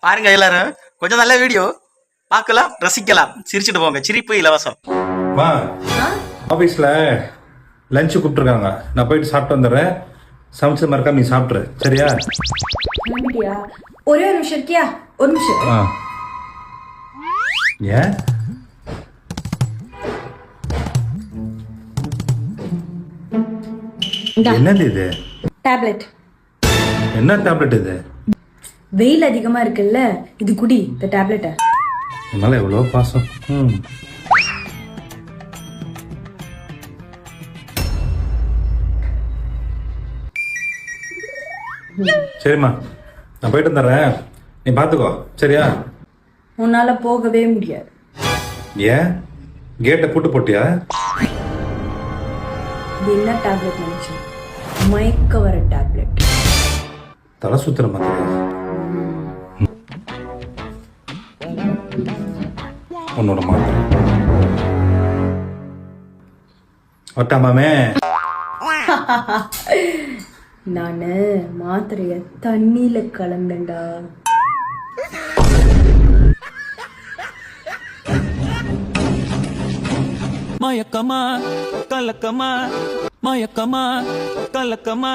பாருங்க எல்லாரும், கொஞ்சம் நல்ல வீடியோ பார்க்கலாம், ரசிக்கலாம், சிரிச்சுட்டு போங்க. சிரிப்பு இலவசம். மா ஆஃபீஸில் லஞ்சு கூப்பிட்டுருக்காங்க, நான் போயிட்டு சாப்பிட்டு வந்துடுறேன். சமைச்சது மறக்காம நீ சாப்பிட்ரு, சரியா? கிளம்பிட்டியா? ஒரே ஒரு நிமிஷம் இருக்கியா? ஒரு நிமிஷம். ஆ ஏன் என்னது இது? டேப்லெட். என்ன டேப்லெட் இது? வெயில் அதிகமா இருக்குல்ல, இது குடி இந்த டேப்லெட்டை. உன்னால எவ்வளோ பாசம். சரிம்மா, நான் போயிட்டு வந்துடுறேன், நீ பார்த்துக்கோ, சரியா? உன்னால போகவே முடியாது. ஏன் கேட்டை பூட்டு போட்டியா? இது என்ன டேப்லெட் நினைச்சேன்? மயக்க வர டேப்லெட். தலை சுத்துற மாதிரி. உன்னோட மாத்திரை ஒட்டாமாமே. நானு மாத்திரைய தண்ணியில கலந்தேன்டா. மயக்கமா கலக்கமா மயக்கமா கலக்கமா